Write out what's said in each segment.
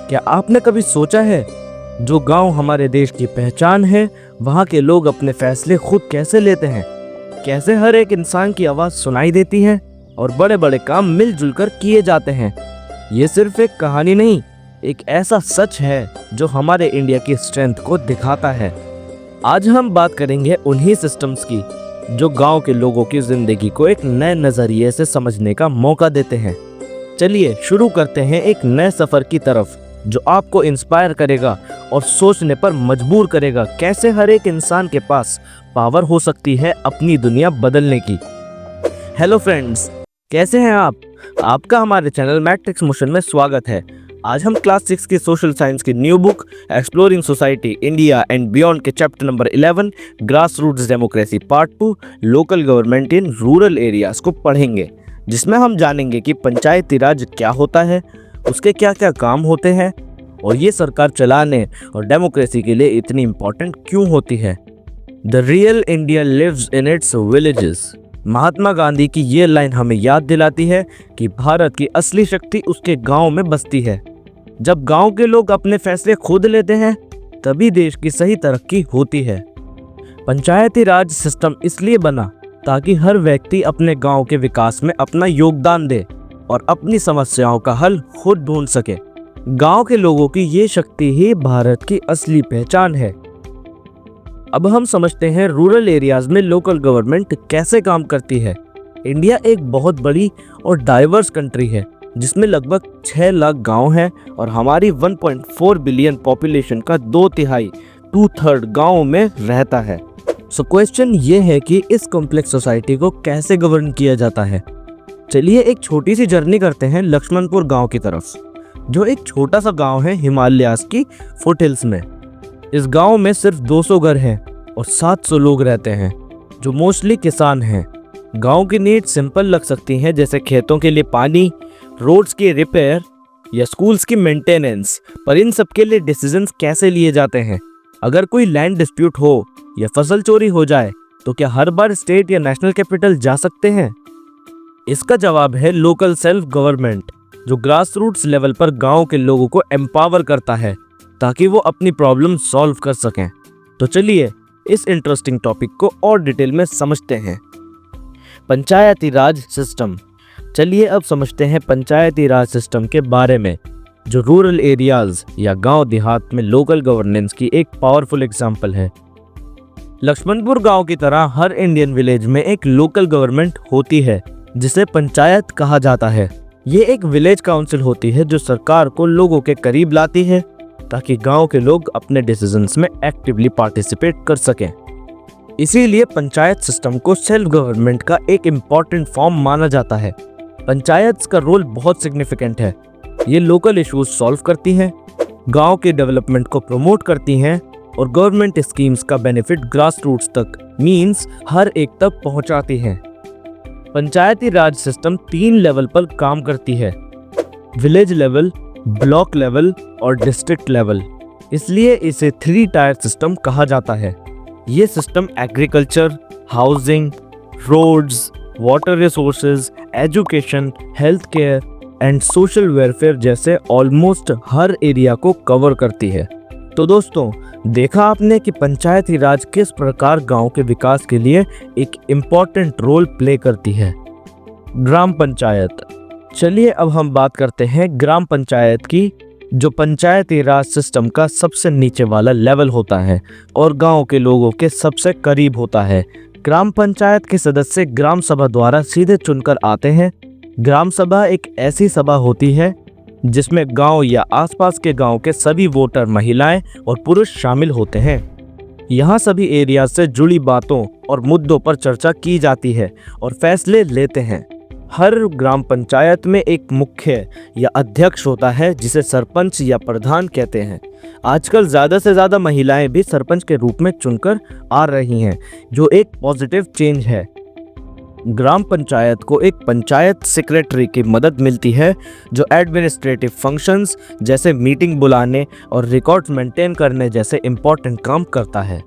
क्या आपने कभी सोचा है जो गांव हमारे देश की पहचान है, वहां के लोग अपने फैसले खुद कैसे लेते हैं, कैसे हर एक इंसान की आवाज सुनाई देती है और बड़े बड़े काम मिलजुल कर किए जाते हैं। ये सिर्फ एक कहानी नहीं, एक ऐसा सच है जो हमारे इंडिया की स्ट्रेंथ को दिखाता है। आज हम बात करेंगे उन्हीं सिस्टम्स की जो गांव के लोगों की जिंदगी को एक नए नजरिए से समझने का मौका देते हैं। चलिए शुरू करते हैं एक नए सफर की तरफ जो आपको इंस्पायर करेगा और सोचने पर मजबूर करेगा कैसे हर एक इंसान के पास पावर हो सकती है अपनी दुनिया बदलने की। हेलो फ्रेंड्स, कैसे हैं आप? आपका हमारे चैनल मैट्रिक्स मोशन में स्वागत है। आज हम क्लास 6 की सोशल साइंस की new book exploring society India and beyond के chapter number 11 grass roots democracy part 2 local government in rural areas को पढ़ेंगे, जिसमें हम जानेंगे कि पंचायती राज क्या होता है, उसके क्या क्या काम होते हैं और ये सरकार चलाने और डेमोक्रेसी के लिए इतनी इम्पोर्टेंट क्यों होती है। The real India lives in its villages. Mahatma Gandhi की ये लाइन हमें याद दिलाती है कि भारत की असली शक्ति उसके गांव में बसती है। जब गांव के लोग अपने फैसले खुद लेते हैं तभी देश की सही तरक्की होती है। पंचायती राज सिस्टम इसलिए बना ताकि हर व्यक्ति अपने गांव के विकास में अपना योगदान दे और अपनी समस्याओं का हल खुद ढूंढ सके। गांव के लोगों की ये शक्ति ही भारत की असली पहचान है। अब हम समझते हैं रूरल एरियाज में लोकल गवर्नमेंट कैसे काम करती है। इंडिया एक बहुत बड़ी और डाइवर्स कंट्री है जिसमें लगभग 6 लाख गांव हैं और हमारी 1.4 बिलियन पॉपुलेशन का 2/3 गांव में रहता है। सो क्वेश्चन ये है कि इस कॉम्प्लेक्स सोसाइटी को कैसे गवर्न किया जाता है। चलिए एक छोटी सी जर्नी करते हैं लक्ष्मणपुर गांव की तरफ, जो एक छोटा सा गांव है हिमालयास की फुटहिल्स में। इस गांव में सिर्फ 200 घर हैं और 700 लोग रहते हैं जो मोस्टली किसान हैं। गांव की नीड्स सिंपल लग सकती हैं, जैसे खेतों के लिए पानी, रोड्स की रिपेयर या स्कूल्स की मेंटेनेंस, पर इन सब के लिए डिसीजंस कैसे लिए जाते हैं। अगर कोई लैंड डिस्प्यूट हो या फसल चोरी हो जाए तो क्या हर बार स्टेट या नेशनल कैपिटल जा सकते हैं? इसका जवाब है लोकल सेल्फ गवर्नमेंट, जो ग्रास रूट्स लेवल पर गांव के लोगों को एम्पावर करता है ताकि वो अपनी प्रॉब्लम सॉल्व कर सकें। तो चलिए इस इंटरेस्टिंग टॉपिक को और डिटेल में समझते हैं। पंचायती राज सिस्टम। चलिए अब समझते हैं पंचायती राज सिस्टम के बारे में, जो रूरल एरियाज या गांव देहात में लोकल गवर्नेंस की एक पावरफुल एग्जांपल है। लक्ष्मणपुर गांव की तरह हर इंडियन विलेज में एक लोकल गवर्नमेंट होती है जिसे पंचायत कहा जाता है। ये एक विलेज काउंसिल होती है जो सरकार को लोगों के करीब लाती है ताकि गांव के लोग अपने डिसीजंस में एक्टिवली पार्टिसिपेट कर सकें। इसीलिए पंचायत सिस्टम को सेल्फ गवर्नमेंट का एक इम्पॉर्टेंट फॉर्म माना जाता है। पंचायत का रोल बहुत सिग्निफिकेंट है। ये लोकल इश्यूज सॉल्व करती हैं, गांव के डेवलपमेंट को प्रमोट करती हैं और गवर्नमेंट स्कीम्स का बेनिफिट ग्रास रूट्स तक मींस हर एक तक पहुंचाती हैं। पंचायती राज सिस्टम 3 लेवल पर काम करती है, विलेज लेवल, ब्लॉक लेवल और डिस्ट्रिक्ट लेवल। इसलिए इसे 3 टायर सिस्टम कहा जाता है। ये system agriculture, housing, roads, water resources, education, health care and social welfare जैसे ऑलमोस्ट हर एरिया को कवर करती है। तो दोस्तों, देखा आपने कि पंचायती राज किस प्रकार गांव के विकास के लिए एक इम्पॉर्टेंट रोल प्ले करती है। ग्राम पंचायत। चलिए अब हम बात करते हैं ग्राम पंचायत की, जो पंचायती राज सिस्टम का सबसे नीचे वाला लेवल होता है और गांव के लोगों के सबसे करीब होता है। ग्राम पंचायत के सदस्य ग्राम सभा द्वारा सीधे चुनकर आते हैं। ग्राम सभा एक ऐसी सभा होती है जिसमें गांव या आसपास के गांव के सभी वोटर, महिलाएं और पुरुष शामिल होते हैं। यहाँ सभी एरिया से जुड़ी बातों और मुद्दों पर चर्चा की जाती है और फैसले लेते हैं। हर ग्राम पंचायत में एक मुख्य या अध्यक्ष होता है जिसे सरपंच या प्रधान कहते हैं। आजकल ज़्यादा से ज़्यादा महिलाएं भी सरपंच के रूप में चुनकर आ रही हैं, जो एक पॉजिटिव चेंज है। ग्राम पंचायत को एक पंचायत सेक्रेटरी की मदद मिलती है जो एडमिनिस्ट्रेटिव फंक्शंस जैसे मीटिंग बुलाने और रिकॉर्ड्स मेंटेन करने जैसे इम्पोर्टेंट काम करता है।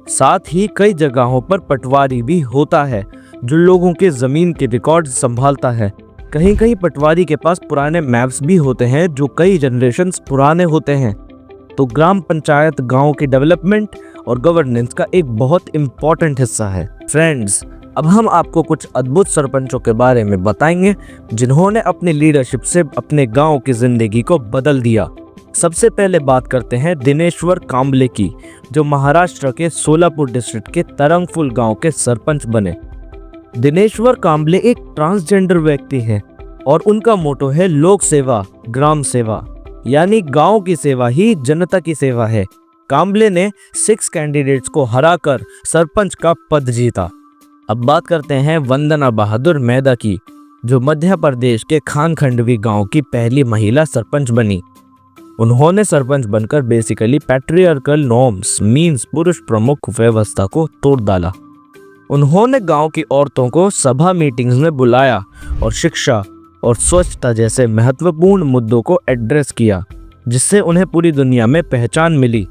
साथ ही कई जगहों पर पटवारी भी होता है जो लोगों के ज़मीन के रिकॉर्ड संभालता है। कहीं कहीं पटवारी के पास पुराने मैप्स भी होते हैं जो कई जनरेशन्स पुराने होते हैं। तो ग्राम पंचायत गांव की डेवलपमेंट और गवर्नेंस का एक बहुत इम्पोर्टेंट हिस्सा है। फ्रेंड्स, अब हम आपको कुछ अद्भुत सरपंचों के बारे में बताएंगे जिन्होंने अपनी लीडरशिप से अपने गांव की जिंदगी को बदल दिया। सबसे पहले बात करते हैं दिनेश्वर कांबले की, जो महाराष्ट्र के सोलापुर डिस्ट्रिक्ट के तरंगफुल गांव के सरपंच बने। दिनेश्वर कांबले एक ट्रांसजेंडर व्यक्ति हैं और उनका मोटो है लोक सेवा ग्राम सेवा, यानी गांव की सेवा ही जनता की सेवा है। कांबले ने 6 कैंडिडेट्स को हराकर सरपंच का पद जीता। अब बात करते हैं वंदना बहादुर मैदा की, जो मध्य प्रदेश के खानखंडवी गांव की पहली महिला सरपंच बनी। उन्होंने सरपंच बनकर बेसिकली पैट्रियार्कल नॉर्म्स मींस पुरुष प्रमुख व्यवस्था को तोड़ डाला। उन्होंने गांव की औरतों को सभा मीटिंग्स में बुलाया और शिक्षा और स्वच्छता जैसे महत्वपूर्ण मुद्दों को एड्रेस किया, जिससे उन्हें पूरी दुनिया में पहचान मिली।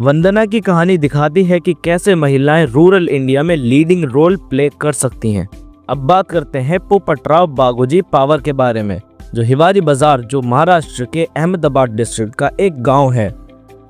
वंदना की कहानी दिखाती है कि कैसे महिलाएं रूरल इंडिया में लीडिंग रोल प्ले कर सकती हैं। अब बात करते हैं पोपटराव बागोजी पावर के बारे में, जो हिवारी बाजार, जो महाराष्ट्र के अहमदाबाद डिस्ट्रिक्ट का एक गांव है,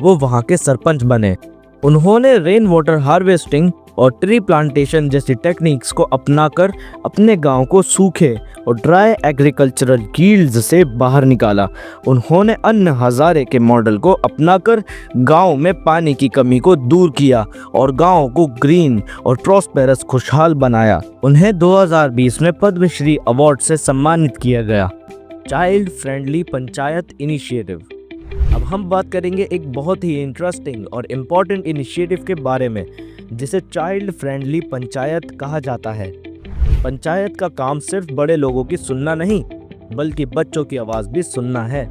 वो वहां के सरपंच बने। उन्होंने रेन वाटर हार्वेस्टिंग और ट्री प्लांटेशन जैसी टेक्निक्स को अपनाकर अपने गांव को सूखे और ड्राई एग्रीकल्चरल यील्ड्स से बाहर निकाला। उन्होंने अन्न हजारे के मॉडल को अपनाकर गांव में पानी की कमी को दूर किया और गांव को ग्रीन और प्रॉस्पेरस खुशहाल बनाया। उन्हें 2020 में पद्मश्री अवार्ड से सम्मानित किया गया। Child friendly panchayat initiative. अब हम बात करेंगे एक बहुत ही इंटरेस्टिंग और इम्पोर्टेंट इनिशिएटिव के बारे में, जिसे चाइल्ड फ्रेंडली पंचायत कहा जाता है। पंचायत का काम सिर्फ बड़े लोगों की सुनना नहीं, बल्कि बच्चों की आवाज़ भी सुनना है।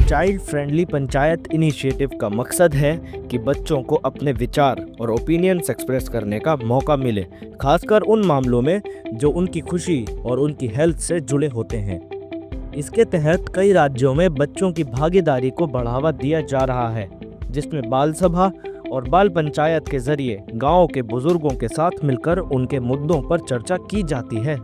चाइल्ड फ्रेंडली पंचायत इनिशिएटिव का मकसद है कि बच्चों को अपने विचार और ओपिनियंस एक्सप्रेस करने का मौका मिले, खासकर उन मामलों में जो उनकी खुशी और उनकी हेल्थ से जुड़े होते हैं। इसके तहत कई राज्यों में बच्चों की भागीदारी को बढ़ावा दिया जा रहा है, जिसमें बाल सभा और बाल पंचायत के जरिए गांव के बुजुर्गों के साथ मिलकर उनके मुद्दों पर चर्चा की जाती है।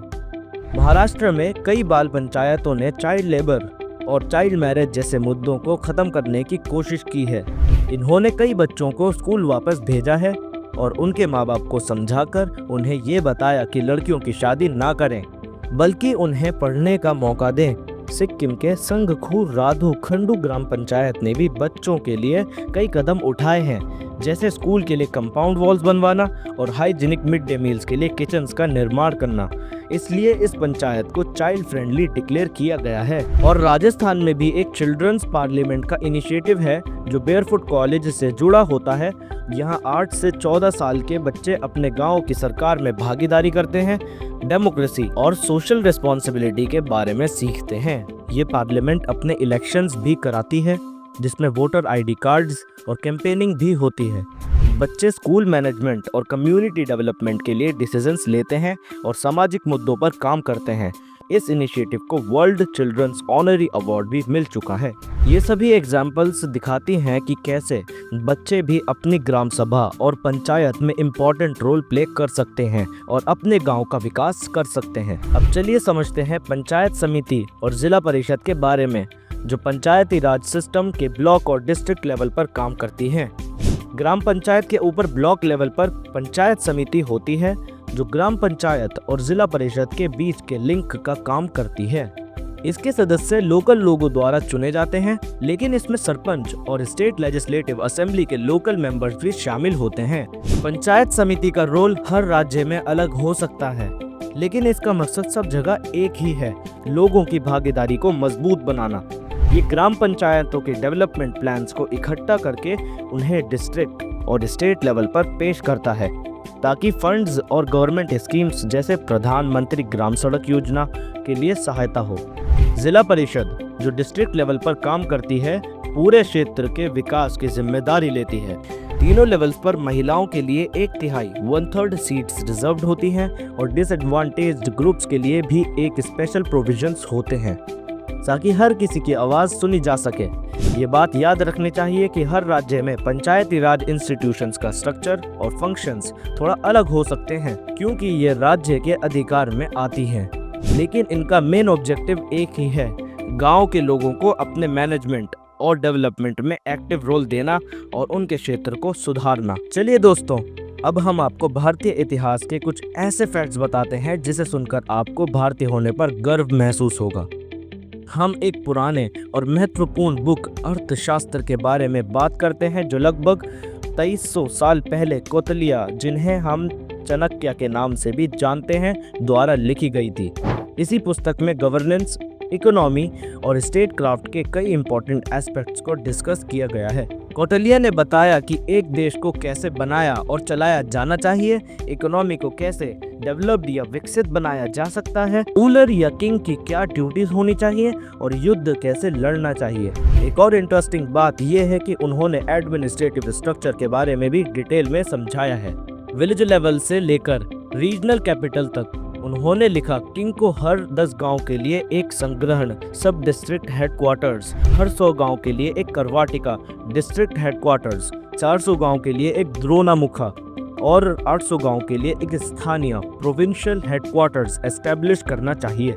महाराष्ट्र में कई बाल पंचायतों ने चाइल्ड लेबर और चाइल्ड मैरिज जैसे मुद्दों को खत्म करने की कोशिश की है। इन्होंने कई बच्चों को स्कूल वापस भेजा है और उनके माँ बाप को समझाकर उन्हें ये बताया कि लड़कियों की शादी ना करें, बल्कि उन्हें पढ़ने का मौका दें। सिक्किम के संगखू राधु खंडू ग्राम पंचायत ने भी बच्चों के लिए कई कदम उठाए हैं, जैसे स्कूल के लिए कंपाउंड वॉल्स बनवाना और हाइजीनिक मिड डे मील्स के लिए किचन्स का निर्माण करना। इसलिए इस पंचायत को चाइल्ड फ्रेंडली डिक्लेयर किया गया है। और राजस्थान में भी एक चिल्ड्रंस पार्लियामेंट का इनिशिएटिव है जो बेयरफुट कॉलेज से जुड़ा होता है। यहाँ 8 से 14 साल के बच्चे अपने गांव की सरकार में भागीदारी करते हैं, डेमोक्रेसी और सोशल रिस्पॉन्सिबिलिटी के बारे में सीखते हैं। ये पार्लियामेंट अपने इलेक्शंस भी कराती है, जिसमें वोटर आईडी कार्ड्स और कैंपेनिंग भी होती है। बच्चे स्कूल मैनेजमेंट और कम्युनिटी डेवलपमेंट के लिए डिसीजंस लेते हैं और सामाजिक मुद्दों पर काम करते हैं। इस इनिशिएटिव को वर्ल्ड चिल्ड्रंस ऑनरी अवार्ड भी मिल चुका है। ये सभी एग्जाम्पल्स दिखाती हैं कि कैसे बच्चे भी अपनी ग्राम सभा और पंचायत में इम्पोर्टेंट रोल प्ले कर सकते हैं और अपने गांव का विकास कर सकते हैं। अब चलिए समझते हैं पंचायत समिति और जिला परिषद के बारे में, जो पंचायती राज सिस्टम के ब्लॉक और डिस्ट्रिक्ट लेवल पर काम करती हैं। ग्राम पंचायत के ऊपर ब्लॉक लेवल पर पंचायत समिति होती है, जो ग्राम पंचायत और जिला परिषद के बीच के लिंक का काम करती है। इसके सदस्य लोकल लोगों द्वारा चुने जाते हैं, लेकिन इसमें सरपंच और स्टेट लेजिस्लेटिव असेंबली के लोकल मेंबर्स भी शामिल होते हैं। पंचायत समिति का रोल हर राज्य में अलग हो सकता है, लेकिन इसका मकसद सब जगह एक ही है, लोगों की भागीदारी को मजबूत बनाना। ये ग्राम पंचायतों के डेवलपमेंट प्लान्स को इकट्ठा करके उन्हें डिस्ट्रिक्ट और स्टेट लेवल पर पेश करता है, ताकि फंड्स और गवर्नमेंट स्कीम्स जैसे प्रधानमंत्री ग्राम सड़क योजना के लिए सहायता हो। जिला परिषद, जो डिस्ट्रिक्ट लेवल पर काम करती है, पूरे क्षेत्र के विकास की जिम्मेदारी लेती है। तीनों लेवल्स पर महिलाओं के लिए 1/3 1/3 सीट्स रिजर्व्ड होती हैं और डिसएडवांटेज्ड ग्रुप्स के लिए भी एक स्पेशल प्रोविजंस होते हैं, ताकि हर किसी की आवाज़ सुनी जा सके। ये बात याद रखनी चाहिए कि हर राज्य में पंचायती राज इंस्टीट्यूशंस का स्ट्रक्चर और फंक्शंस थोड़ा अलग हो सकते हैं, क्योंकि ये राज्य के अधिकार में आती हैं। लेकिन इनका मेन ऑब्जेक्टिव एक ही है, गांव के लोगों को अपने मैनेजमेंट और डेवलपमेंट में एक्टिव रोल देना और उनके क्षेत्र को सुधारना। चलिए दोस्तों, अब हम आपको भारतीय इतिहास के कुछ ऐसे फैक्ट्स बताते हैं जिसे सुनकर आपको भारतीय होने पर गर्व महसूस होगा। हम एक पुराने और महत्वपूर्ण बुक अर्थशास्त्र के बारे में बात करते हैं जो लगभग 2300 साल पहले कौटिल्य, जिन्हें हम चाणक्य के नाम से भी जानते हैं, द्वारा लिखी गई थी। इसी पुस्तक में गवर्नेंस, इकोनॉमी और स्टेट क्राफ्ट के कई इंपॉर्टेंट एस्पेक्ट्स को डिस्कस किया गया है। कौटिल्य ने बताया कि एक देश को कैसे बनाया और चलाया जाना चाहिए, इकोनॉमी को कैसे डेवलप्ड या विकसित बनाया जा सकता है, रूलर या किंग की क्या ड्यूटीज होनी चाहिए और युद्ध कैसे लड़ना चाहिए। एक और इंटरेस्टिंग बात यह है कि उन्होंने एडमिनिस्ट्रेटिव स्ट्रक्चर के बारे में भी डिटेल में समझाया है। विलेज लेवल से लेकर रीजनल कैपिटल तक उन्होंने लिखा, किंग को हर 10 गांव के लिए एक संग्रहण सब डिस्ट्रिक्ट हेडक्वार्टर्स, हर 100 गांव के लिए एक करवाटिका डिस्ट्रिक्ट हेडक्वार्टर्स, 400 गांव के लिए एक द्रोणामुखा और 800 गांव के लिए एक स्थानीय प्रोविंशियल हेडक्वार्टर्स एस्टेब्लिश करना चाहिए।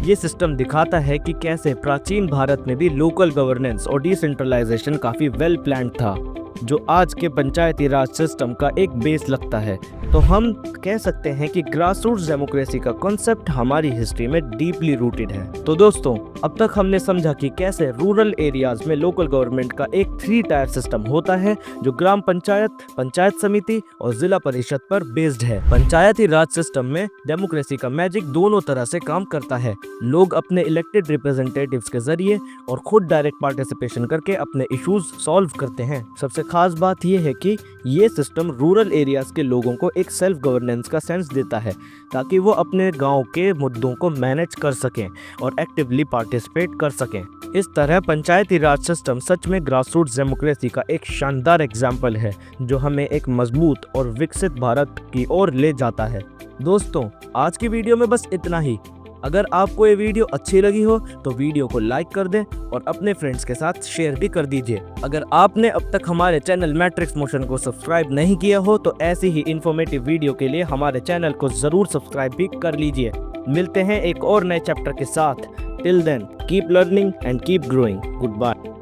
ये सिस्टम दिखाता है कि कैसे प्राचीन भारत में भी लोकल गवर्नेंस और डिसेंट्रलाइजेशन काफी वेल प्लान्ड था, जो आज के पंचायती राज सिस्टम का एक बेस लगता है। तो हम कह सकते हैं कि ग्रासरूट्स डेमोक्रेसी का कॉन्सेप्ट हमारी हिस्ट्री में डीपली रूटेड है। तो दोस्तों, अब तक हमने समझा कि कैसे रूरल एरियाज में लोकल गवर्नमेंट का एक 3 टायर सिस्टम होता है जो ग्राम पंचायत, पंचायत समिति और जिला परिषद पर बेस्ड है। पंचायती राज सिस्टम में डेमोक्रेसी का मैजिक दोनों तरह से काम करता है। लोग अपने इलेक्टेड रिप्रेजेंटेटिव्स के जरिए और खुद डायरेक्ट पार्टिसिपेशन करके अपने इश्यूज सॉल्व करते हैं। सबसे खास बात यह है कि ये सिस्टम रूरल एरियाज के लोगों को एक सेल्फ गवर्नेंस का सेंस देता है, ताकि वो अपने गांव के मुद्दों को मैनेज कर सकें और एक्टिवली पार्टिसिपेट कर सकें। इस तरह पंचायती राज सिस्टम सच में ग्रासरूट्स डेमोक्रेसी का एक शानदार एग्जाम्पल है, जो हमें एक मजबूत और विकसित भारत की ओर ले जाता है। दोस्तों, आज की वीडियो में बस इतना ही। अगर आपको ये वीडियो अच्छी लगी हो तो वीडियो को लाइक कर दें और अपने फ्रेंड्स के साथ शेयर भी कर दीजिए। अगर आपने अब तक हमारे चैनल मैट्रिक्स मोशन को सब्सक्राइब नहीं किया हो तो ऐसी ही इन्फॉर्मेटिव वीडियो के लिए हमारे चैनल को जरूर सब्सक्राइब भी कर लीजिए। मिलते हैं एक और नए चैप्टर के साथ। Till then, keep learning and keep growing. Good bye.